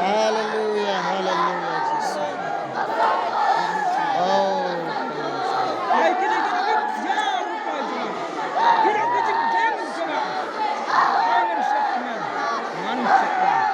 Hallelujah, hallelujah, Jesus. Oh, Ay, kinikinig jam pa jam. Kinikinig jam jam. Ay, manusia man. Manusia man.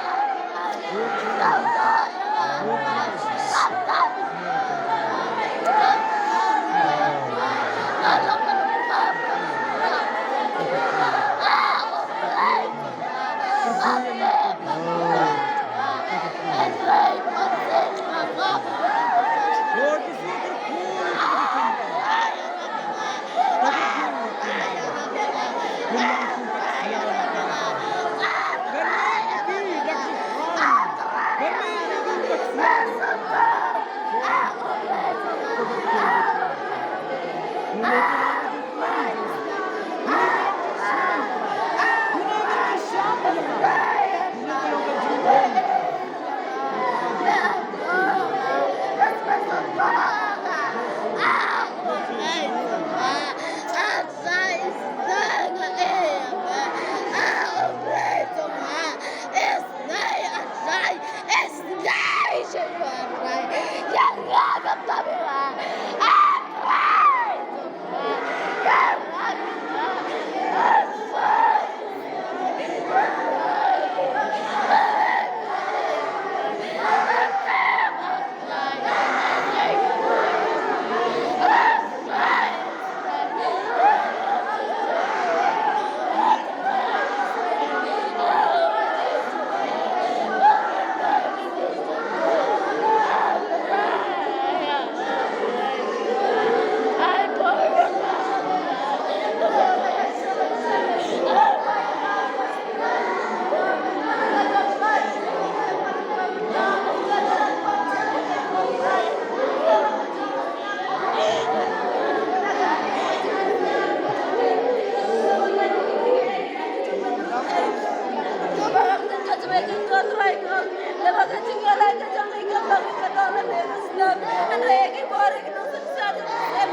Lord, this is the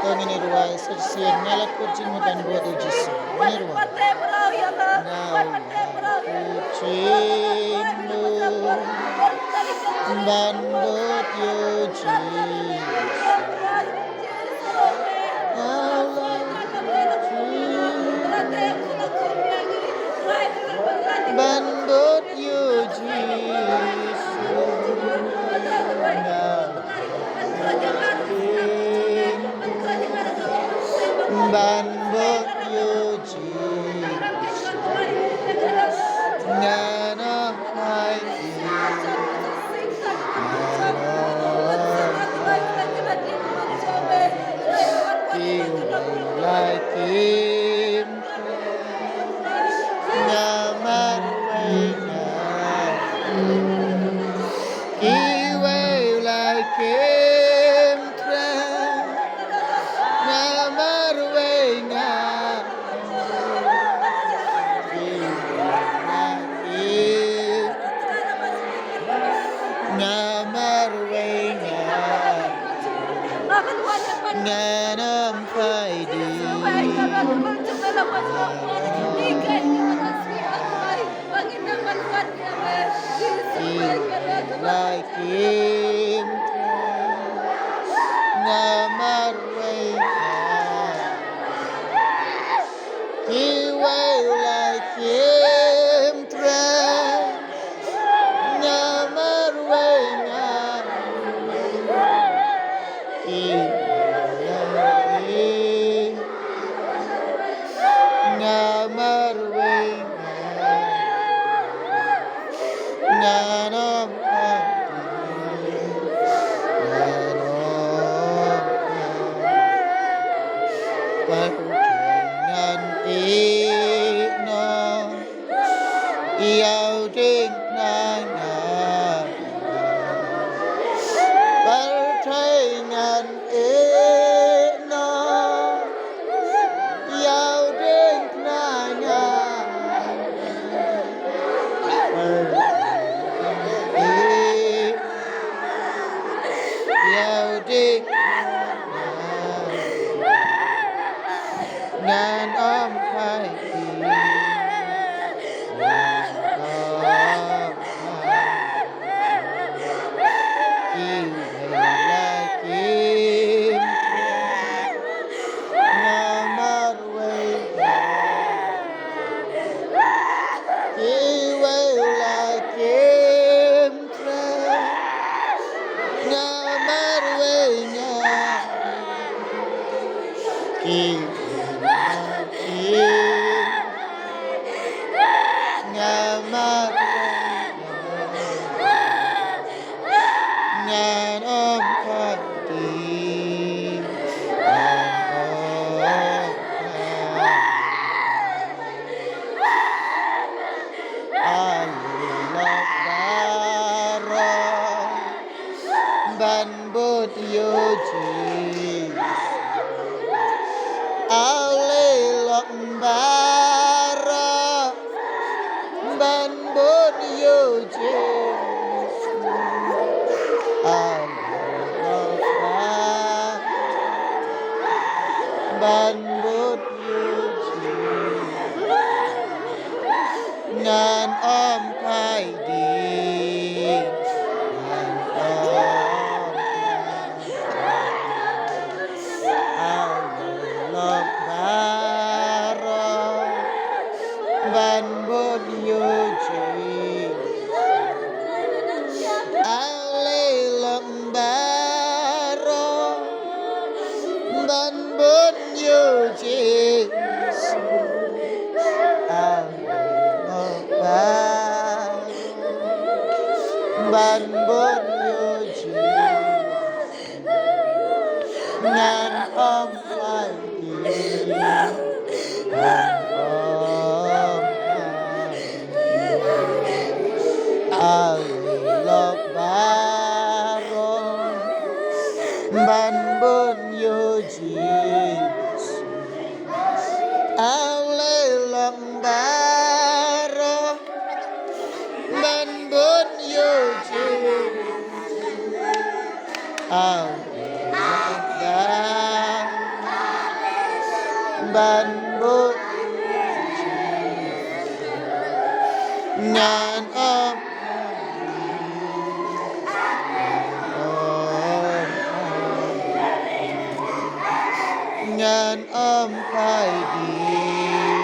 Panginoon Ruay, saksiyan ngalap ko mo banbuat ujis. Panginoon Ruay. Now, banbuat ujis. Banbuat ujis. Banbuat ujis. Nana hai like him Naman Iway like him Naman Ngamarwenga Nganam Faidi Like him Ngamarwenga He will like him Ngamarwenga He Ngamarwenga Nganam Perkengan ino Iau ding nanga Perkengan ino Iau ding nanga Iau ding Ngan om hai Ngan om pati Alilok daro Ban bot yoji Alilok daro Ban bot yoji Ban bút yuji Ngan om khai đi Ngan om Alilok daro Ban bút yuji Alilok daro Ban bút yuji Alilok daro Ban bút yuji Ngan om khai đi Ngan om Alilok daro Ban bút yuji Alilok daro Ban bút yuji Alilok daro Ban bút Ngan om Ngan om khai đi